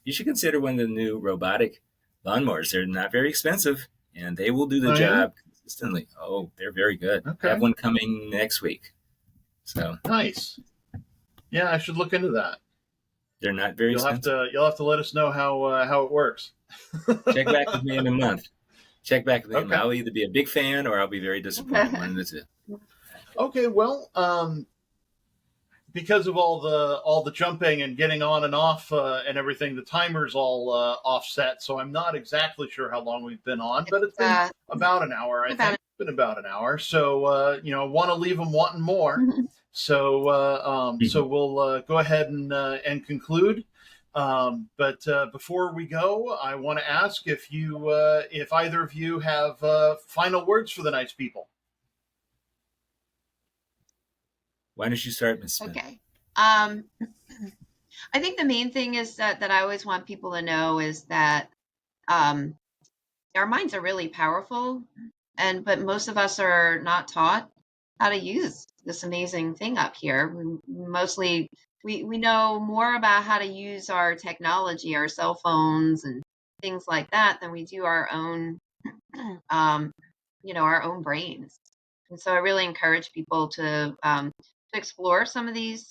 S2: you should consider one of the new robotic lawnmowers. They're not very expensive, and they will do the job consistently. Oh, they're very good. Okay. I have one coming next week. So
S1: nice. Yeah, I should look into that.
S2: They're not very expensive.
S1: You'll have to let us know how it works.
S2: Check back with me in a month. Check back with me. Okay. I'll either be a big fan or I'll be very disappointed. One of the two.
S1: Okay, well, because of all the jumping and getting on and off and everything, the timer's all offset. So I'm not exactly sure how long we've been on, but it's been about an hour. I think it's been about an hour. So I want to leave them wanting more. So so we'll go ahead and conclude. But before we go, I want to ask if either of you have final words for the nice people.
S2: Why don't you start, Ms. Smith?
S3: Okay. I think the main thing is that I always want people to know is that our minds are really powerful, but most of us are not taught how to use this amazing thing up here. We know more about how to use our technology, our cell phones and things like that, than we do our own, our own brains. And so I really encourage people to explore some of these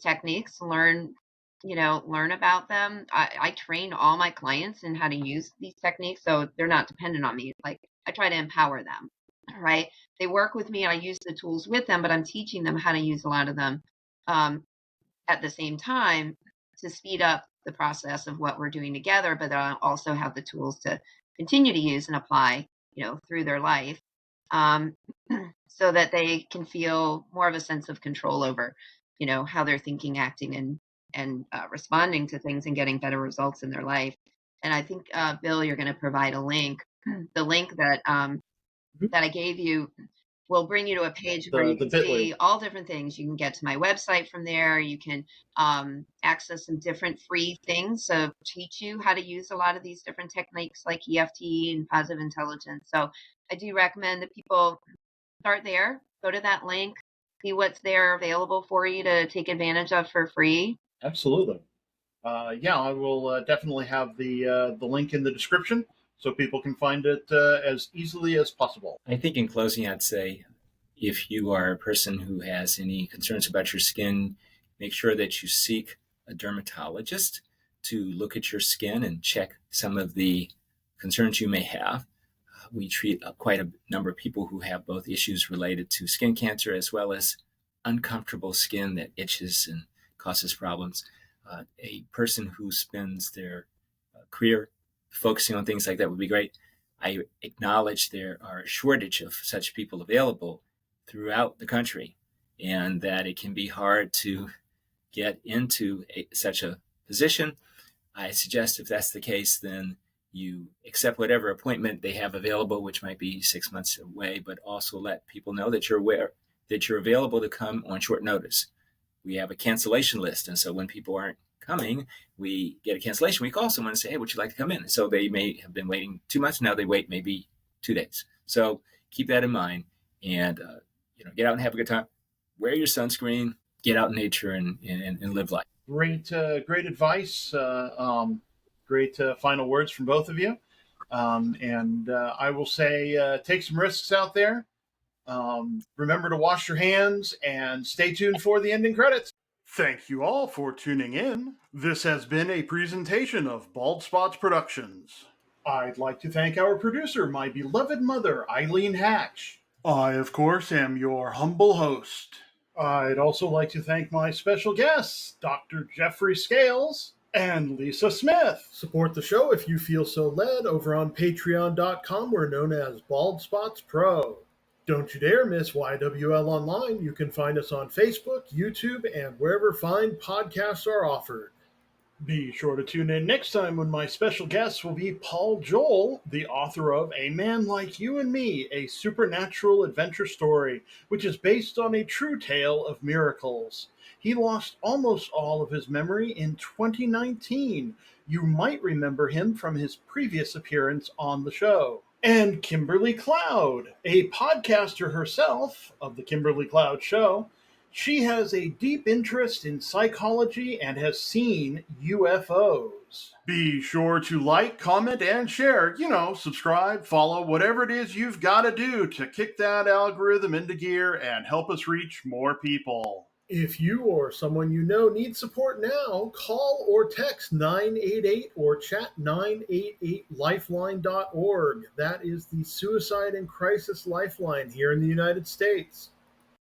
S3: techniques and learn about them. I train all my clients in how to use these techniques, so they're not dependent on me. Like, I try to empower them, right? They work with me, I use the tools with them, but I'm teaching them how to use a lot of them at the same time to speed up the process of what we're doing together, but I also have the tools to continue to use and apply, through their life. So that they can feel more of a sense of control over, how they're thinking, acting, and responding to things and getting better results in their life. And I think, Bill, you're going to provide a link. The link that I gave you will bring you to a page where you can see all different things. You can get to my website from there. You can access some different free things to teach you how to use a lot of these different techniques like EFT and positive intelligence. So I do recommend that people start there, go to that link, see what's there available for you to take advantage of for free.
S1: Absolutely. Yeah, I will definitely have the link in the description so people can find it as easily as possible.
S2: I think in closing, I'd say if you are a person who has any concerns about your skin, make sure that you seek a dermatologist to look at your skin and check some of the concerns you may have. We treat quite a number of people who have both issues related to skin cancer as well as uncomfortable skin that itches and causes problems. A person who spends their career focusing on things like that would be great. I acknowledge there are a shortage of such people available throughout the country, and that it can be hard to get into such a position. I suggest if that's the case, then you accept whatever appointment they have available, which might be 6 months away, but also let people know that you're aware that you're available to come on short notice. We have a cancellation list, and so when people aren't coming, we get a cancellation. We call someone and say, hey, would you like to come in? So they may have been waiting 2 months. Now they wait maybe 2 days. So keep that in mind and, get out and have a good time. Wear your sunscreen, get out in nature and live life.
S1: Great advice. Great final words from both of you. And I will say, take some risks out there. Remember to wash your hands and stay tuned for the ending credits. Thank you all for tuning in. This has been a presentation of Bald Spots Productions. I'd like to thank our producer, my beloved mother, Eileen Hatch. I, of course, am your humble host. I'd also like to thank my special guests, Dr. Jeffrey Scales and Lisa Smith. Support the show if you feel so led over on patreon.com. We're known as Bald Spots Pro. Don't you dare miss YWL Online. You can find us on Facebook, YouTube, and wherever fine podcasts are offered. Be sure to tune in next time when my special guest will be Paul Joel, the author of A Man Like You and Me, a supernatural adventure story, which is based on a true tale of miracles. He lost almost all of his memory in 2019. You might remember him from his previous appearance on the show. And Kimberly Cloud, a podcaster herself of The Kimberly Cloud Show. She has a deep interest in psychology and has seen UFOs. Be sure to like, comment, and share. Subscribe, follow, whatever it is you've got to do to kick that algorithm into gear and help us reach more people. If you or someone you know needs support now, call or text 988 or chat 988lifeline.org. That is the Suicide and Crisis Lifeline here in the United States.